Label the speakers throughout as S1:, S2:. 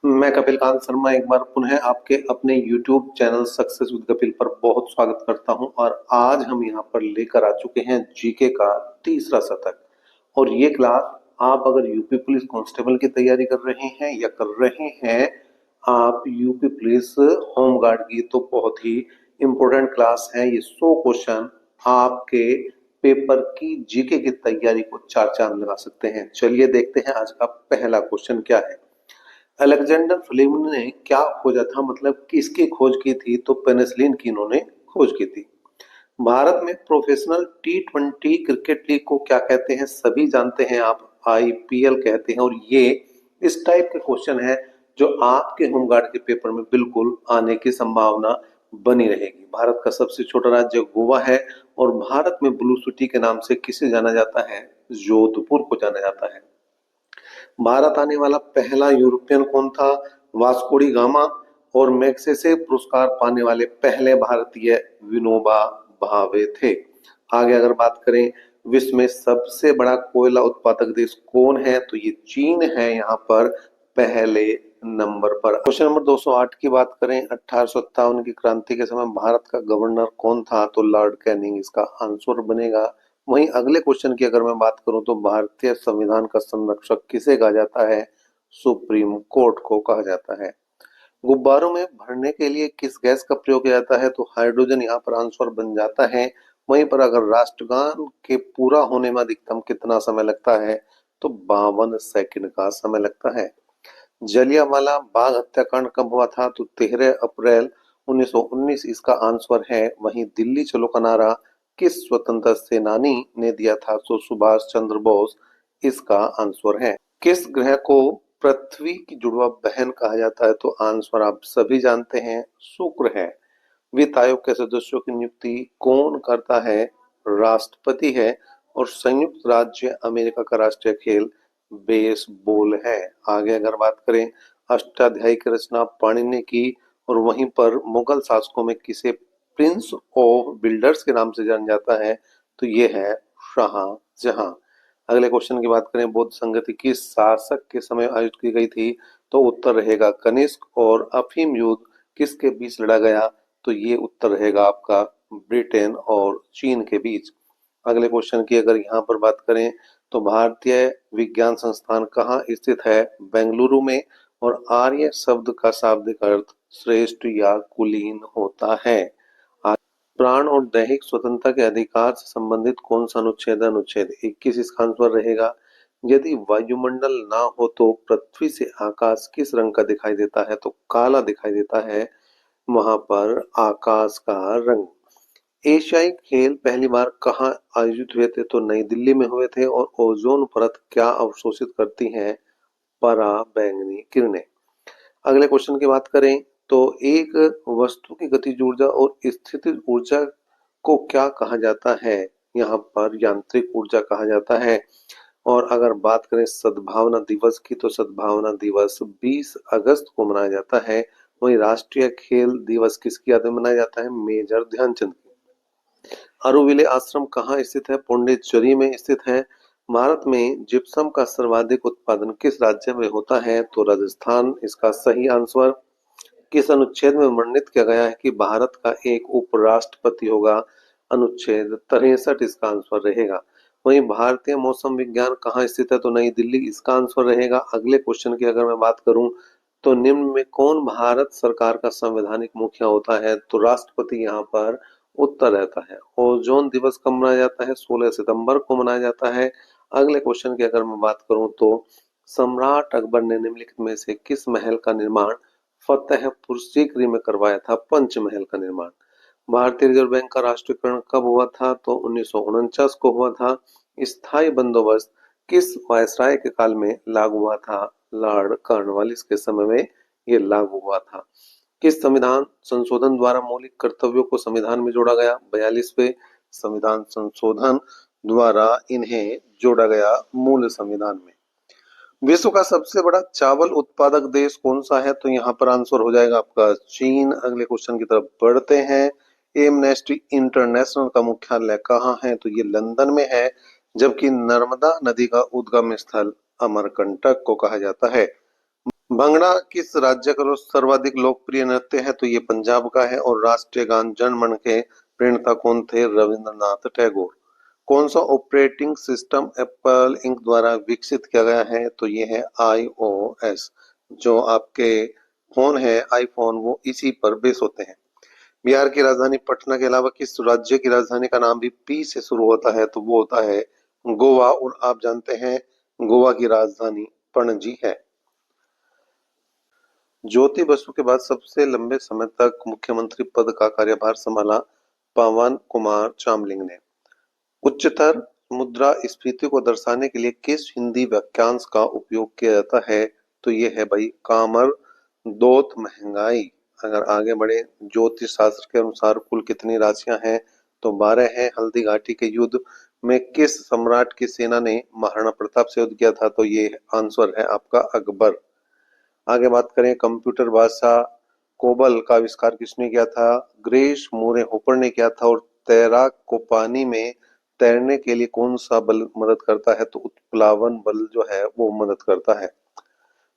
S1: मैं कपिल कांत शर्मा एक बार पुनः आपके अपने YouTube channel success with Kapil पर बहुत स्वागत करता हूं और आज हम यहां पर लेकर आ चुके हैं जीके का तीसरा शतक। और ये क्लास आप अगर यूपी पुलिस कांस्टेबल की तैयारी कर रहे हैं या कर रहे हैं आप यूपी पुलिस होम गार्ड की, तो बहुत ही इम्पोर्टेंट क्लास है। ये 100 क्वेश्चन आपके पेपर की जीके की तैयारी को चार चांद लगा सकते हैं। चलिए देखते हैं आज का पहला क्वेश्चन क्या है। अलेक्जेंडर फ्लेमिंग ने क्या खोजा था, मतलब किसकी खोज की थी? तो पेनिसिलिन की इन्होंने खोज की थी। भारत में प्रोफेशनल टी20 क्रिकेट लीग को क्या कहते हैं? सभी जानते हैं आप, आईपीएल कहते हैं। और ये इस टाइप के क्वेश्चन है जो आपके होमगार्ड के पेपर में बिल्कुल आने की संभावना बनी रहेगी। भारत का सबसे छोटा राज्य गोवा है और भारत में ब्लू सिटी के नाम से किसे जाना जाता है? जोधपुर को जाना जाता है। भारत आने वाला पहला यूरोपियन कौन था? Vasco D gamma. और मैग्सेसे पुरस्कार पाने वाले पहले भारतीय विनोबा भावे थे। आगे अगर बात करें, विश्व में सबसे बड़ा कोयला उत्पादक देश कौन है? तो ये चीन है यहाँ पर पहले नंबर पर। क्वेश्चन नंबर 208 की बात करें, 1857 की क्रांति के समय भारत का गवर्नर कौन था? तो लॉर्ड कैनिंग इसका आंसर बनेगा। वहीं अगले क्वेश्चन की अगर मैं बात करूं तो भारतीय संविधान का संरक्षक किसे कहा जाता है? सुप्रीम कोर्ट को कहा जाता है। गुब्बारों में भरने के लिए किस गैस का प्रयोग किया जाता है? तो हाइड्रोजन यहाँ पर आंसर बन जाता है। वहीं पर अगर राष्ट्रगान के पूरा होने में अधिकतम कितना समय लगता है? तो 52 सेकंड का समय लगता है। जलियांवाला बाग हत्याकांड कब हुआ था? तो 13 अप्रैल 1919 इसका आंसर है। वहीं दिल्ली चलो का नारा किस स्वतंत्रता सेनानी ने दिया था? तो सुभाष चंद्र बोस इसका आंसर है। किस ग्रह को पृथ्वी की जुड़वा बहन कहा जाता है? तो आंसर आप सभी जानते हैं, शुक्र है। वित्त आयोग के सदस्यों की नियुक्ति कौन करता है? राष्ट्रपति है। और संयुक्त राज्य अमेरिका का राष्ट्रीय खेल बेसबॉल है। आगे अगर बात करें, अष्टाध्यायी की रचना पाणिनि ने की और वहीं पर मुगल शासकों में किसे प्रिंस ऑफ बिल्डर्स के नाम से जाना जाता है? तो ये है शाहजहां। अगले क्वेश्चन की बात करें, बौद्ध संगति किस शासक के समय आयोजित की गई थी? तो उत्तर रहेगा कनिष्क। और अफीम युद्ध किसके बीच लड़ा गया? तो ये उत्तर रहेगा आपका ब्रिटेन और चीन के बीच। अगले क्वेश्चन की अगर यहाँ पर बात करें तो भारतीय विज्ञान संस्थान कहाँ स्थित है? बेंगलुरु में। और आर्य शब्द का शाब्दिक अर्थ श्रेष्ठ या कुलीन होता है। प्राण और दैहिक स्वतंत्रता के अधिकार से संबंधित कौन सा अनुच्छेद? अनुच्छेद 21 इसका आंसर रहेगा। यदि वायुमंडल ना हो तो पृथ्वी से आकाश किस रंग का दिखाई देता है? तो काला दिखाई देता है वहां पर आकाश का रंग। एशियाई खेल पहली बार कहाँ आयोजित हुए थे? तो नई दिल्ली में हुए थे। और ओजोन परत क्या अवशोषित करती है? परा बैंगनी किरणें। अगले क्वेश्चन की बात करें तो एक वस्तु की गतिज ऊर्जा और स्थितिज ऊर्जा को क्या कहा जाता है? यहाँ पर यांत्रिक ऊर्जा कहा जाता है। और अगर बात करें सद्भावना दिवस की तो सद्भावना दिवस 20 अगस्त को मनाया जाता है। वहीं राष्ट्रीय खेल दिवस किसकी याद में मनाया जाता है? मेजर ध्यानचंद की। अरुविले आश्रम कहाँ स्थित है? पौंडीचेरी में स्थित है। भारत में जिप्सम का सर्वाधिक उत्पादन किस राज्य में होता है? तो राजस्थान इसका सही आंसर। किस अनुच्छेद में वर्णित किया गया है कि भारत का एक उपराष्ट्रपति होगा? अनुच्छेद 63 इसका आंसर रहेगा। वहीं भारतीय मौसम विज्ञान कहाँ स्थित है? तो नई दिल्ली इसका आंसर रहेगा। अगले क्वेश्चन की अगर मैं बात करूं तो निम्न में कौन भारत सरकार का संवैधानिक मुखिया होता है? तो राष्ट्रपति यहाँ पर उत्तर रहता है। ओजोन दिवस कब मनाया जाता है? 16 सितंबर को मनाया जाता है। अगले क्वेश्चन की अगर मैं बात करूं तो सम्राट अकबर ने निम्नलिखित में से किस महल का निर्माण फतेहपुर सीकरी में करवाया था? पंचमहल का निर्माण। भारतीय रिजर्व बैंक का राष्ट्रीयकरण कब हुआ था? तो 1949 को हुआ था। स्थायी बंदोबस्त किस वायसराय के काल में लागू हुआ था? लॉर्ड कॉर्नवालिस के समय में ये लागू हुआ था। किस संविधान संशोधन द्वारा मौलिक कर्तव्यों को संविधान में जोड़ा गया? 42वें संविधान संशोधन द्वारा इन्हें जोड़ा गया मूल संविधान में। विश्व का सबसे बड़ा चावल उत्पादक देश कौन सा है? तो यहाँ पर आंसर हो जाएगा आपका चीन। अगले क्वेश्चन की तरफ बढ़ते हैं। एमनेस्टी इंटरनेशनल का मुख्यालय कहाँ है? तो ये लंदन में है। जबकि नर्मदा नदी का उद्गम स्थल अमरकंटक को कहा जाता है। भांगड़ा किस राज्य का सर्वाधिक लोकप्रिय नृत्य है? तो ये पंजाब का है। और राष्ट्रीय गान जन गण मन के प्रणेता कौन थे? रविंद्रनाथ टैगोर। कौन सा ऑपरेटिंग सिस्टम एप्पल इंक द्वारा विकसित किया गया है? तो ये है iOS। जो आपके फोन है आईफोन, वो इसी पर बेस होते हैं। बिहार की राजधानी पटना के अलावा किस राज्य की राजधानी का नाम भी पी से शुरू होता है? तो वो होता है गोवा। और आप जानते हैं गोवा की राजधानी पणजी है। ज्योति बसु के बाद सबसे लंबे समय तक मुख्यमंत्री पद का कार्यभार संभाला पवन कुमार चामलिंग ने। उच्चतर मुद्रास्फीति को दर्शाने के लिए किस हिंदी वाक्यांश का उपयोग किया जाता है? तो ये है भाई कामर दोत महंगाई। अगर आगे बढ़े, ज्योतिष शास्त्र के अनुसार कुल कितनी राशियां हैं? तो 12 हैं। हल्दी घाटी के युद्ध में किस सम्राट की सेना ने महाराणा प्रताप से युद्ध किया था? तो ये आंसर है आपका अकबर। आगे बात करें कंप्यूटर भाषा कोबल का आविष्कार किसने किया था? ग्रेस मूरे होपर ने किया था। और तैराक को पानी में तैरने के लिए कौन सा बल मदद करता है? तो उत्प्लावन बल जो है वो मदद करता है।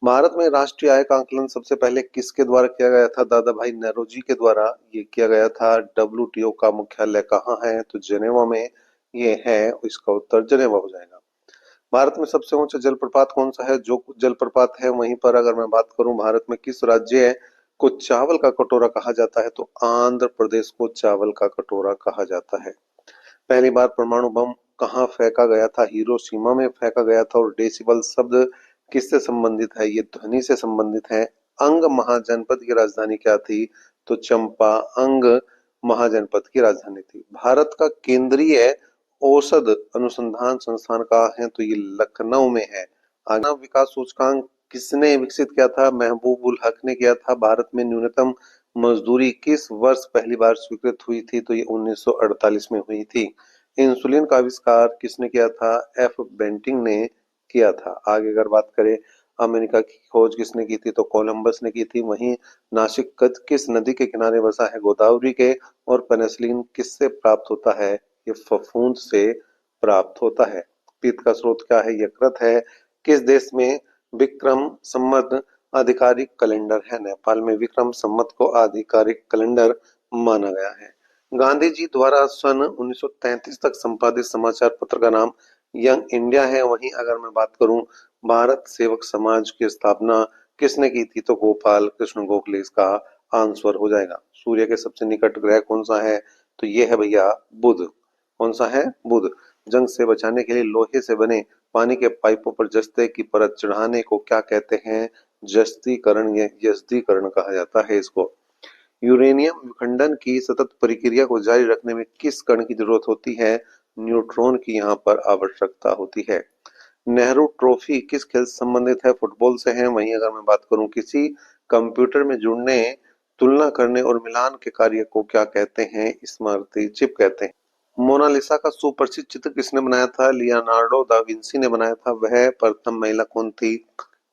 S1: भारत में राष्ट्रीय आय का आकलन सबसे पहले किसके द्वारा किया गया था? दादा भाई नौरोजी के द्वारा ये किया गया था। डब्ल्यूटीओ का मुख्यालय कहाँ है? तो जेनेवा में ये है। इसका उत्तर जेनेवा हो जाएगा। भारत में सबसे ऊंचा जलप्रपात कौन सा है? जो जलप्रपात है वहीं पर अगर मैं बात करूं, भारत में किस राज्य को चावल का कटोरा कहा जाता है? तो आंध्र प्रदेश को चावल का कटोरा कहा जाता है। पहली बार परमाणु बम कहाँ फेंका गया था? हिरोशिमा में फेंका गया था। और डेसिबल शब्द किससे संबंधित है? ये ध्वनि से संबंधित है। अंग महाजनपद की राजधानी क्या थी? तो चंपा अंग महाजनपद की राजधानी थी। भारत का केंद्रीय औषध अनुसंधान संस्थान कहाँ है? तो ये लखनऊ में है। आगरा विकास सूचकांक किसने विकसित किया था? महबूबुल हक ने किया था। भारत में न्यूनतम मजदूरी किस वर्ष पहली बार स्वीकृत हुई थी? तो ये 1948 में हुई थी। इंसुलिन का आविष्कार किसने किया था? एफ बेंटिंग ने किया था। आगे अगर बात करें अमेरिका की खोज किसने की थी? तो कोलंबस ने की थी। वहीं नासिक किस नदी के किनारे बसा है? गोदावरी के। और पेनिसिलिन किससे प्राप्त होता है? ये फफूंद से प्राप्त होता है। पित्त का स्रोत क्या है? यकृत है। किस देश में विक्रम संवत आधिकारिक कैलेंडर है? नेपाल में विक्रम संवत को आधिकारिक कैलेंडर माना गया है। गांधी जी द्वारा सन 1933 तक संपादित समाचार पत्र का नाम यंग इंडिया है। वहीं अगर मैं बात करूं भारत सेवक समाज की स्थापना किसने की थी? तो गोपाल कृष्ण गोखले इसका आंसर हो जाएगा। सूर्य के सबसे निकट ग्रह कौन सा है? तो ये है भैया बुध। कौन सा है? बुध। जंग से बचाने के लिए लोहे से बने पानी के पाइपों पर जस्ते की परत चढ़ाने को क्या कहते हैं? जस्तीकरण या यस्दीकरण कहा जाता है इसको। यूरेनियम विखंडन की सतत प्रक्रिया को जारी रखने में किस कण की जरूरत होती है? न्यूट्रॉन की यहाँ पर आवश्यकता होती है। नेहरू ट्रॉफी किस खेल से संबंधित है? फुटबॉल से है। वहीं अगर मैं बात करूं किसी कंप्यूटर में जुड़ने, तुलना करने और मिलान के कार्य को क्या कहते हैं? स्मृति चिप कहते हैं। मोनालिसा का सुप्रसिद्ध चित्र किसने बनाया था? लियोनार्डो दा विंसी ने बनाया था। वह प्रथम महिला कौन थी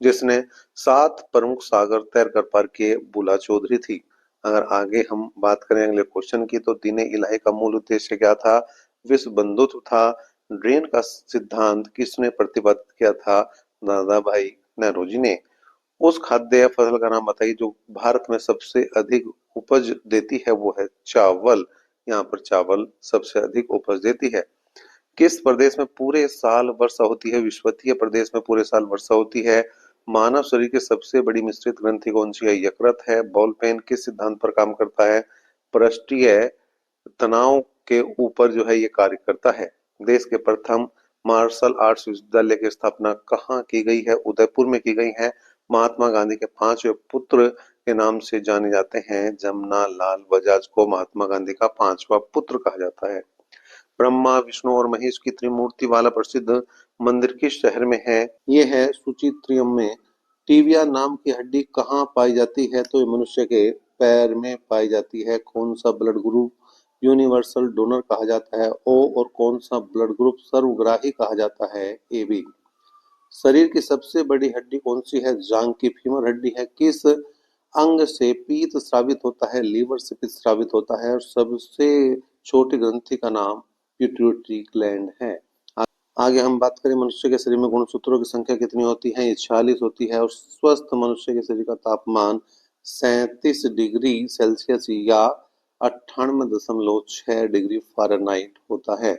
S1: जिसने 7 प्रमुख सागर तैर कर पार किए? बुला चौधरी थी। अगर आगे हम बात करें अगले क्वेश्चन की, तो दीन इलाही का मूल उद्देश्य क्या था? विश्व बंधुत्व था। ड्रेन का सिद्धांत किसने प्रतिपादित किया था? दादा भाई नौरोजी ने। उस खाद्य फसल का नाम बताइए जो भारत में सबसे अधिक उपज देती है? वो है चावल। यहाँ पर चावल सबसे अधिक उपज देती है। किस प्रदेश में पूरे साल वर्षा होती है? विषुवतीय प्रदेश में पूरे साल वर्षा होती है। मानव शरीर की सबसे बड़ी मिश्रित ग्रंथि कौन सी है? यकृत है। बॉल पेन किस सिद्धांत पर काम करता है? पृष्ठीय तनाव के ऊपर जो है ये कार्य करता है। देश के प्रथम मार्शल आर्ट्स विश्वविद्यालय की स्थापना कहाँ की गई है? उदयपुर में की गई है। महात्मा गांधी के 5वें पुत्र के नाम से जाने जाते हैं। जमना लाल बजाज को महात्मा गांधी का 5वां पुत्र कहा जाता है। ब्रह्मा विष्णु और महेश की त्रिमूर्ति वाला प्रसिद्ध मंदिर किस शहर में है? ये है सुचित्रियम में। टिबिया नाम की हड्डी कहाँ पाई जाती है? तो ये मनुष्य के पैर में पाई जाती है। कौन सा ब्लड ग्रुप यूनिवर्सल डोनर कहा जाता है? ओ। और कौन सा ब्लड ग्रुप सर्वग्राही कहा जाता है? A B. शरीर की सबसे बड़ी हड्डी कौन सी है? जांग की फीमर हड्डी है। किस अंग से पीत स्रावित होता है? लीवर से पीत स्रावित होता है। और सबसे छोटी ग्रंथि का नाम पिट्यूटरी ग्लैंड है। आगे हम बात करें मनुष्य के शरीर में गुणसूत्रों की संख्या कितनी होती है। ये 46 होती है और स्वस्थ मनुष्य के शरीर का तापमान 37 डिग्री सेल्सियस या 98.6 डिग्री फ़ारेनहाइट होता है।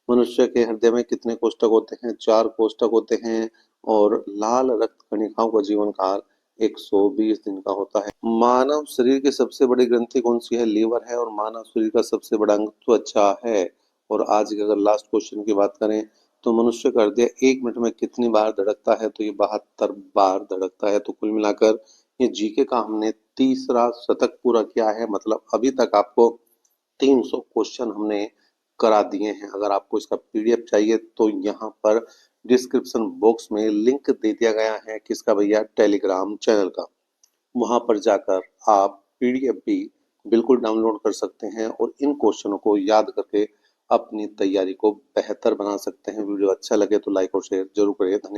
S1: मनुष्य के हृदय में कितने कोष्ठक होते हैं। 4 कोष्ठक होते हैं और लाल रक्त कणिकाओं का जीवन काल 120 दिन का होता है। मानव शरीर की सबसे बड़ी ग्रंथि कौन सी है। लीवर है और मानव शरीर का सबसे बड़ा अंग त्वचा है। और आज के अगर लास्ट क्वेश्चन की बात करें तो मनुष्य का हृदय 1 मिनट में कितनी बार धड़कता है। तो ये 72 बार धड़कता है। तो कुल मिलाकर ये जीके का हमने तीसरा शतक पूरा किया है। मतलब अभी तक आपको 300 क्वेश्चन हमने करा दिए हैं। अगर आपको इसका पीडीएफ चाहिए तो यहाँ पर डिस्क्रिप्शन बॉक्स में लिंक दे दिया गया है किसका भैया, टेलीग्राम चैनल का। वहां पर जाकर आप पीडीएफ भी बिल्कुल डाउनलोड कर सकते हैं और इन क्वेश्चनों को याद करके अपनी तैयारी को बेहतर बना सकते हैं। वीडियो अच्छा लगे तो लाइक और शेयर जरूर करिए। धन्यवाद।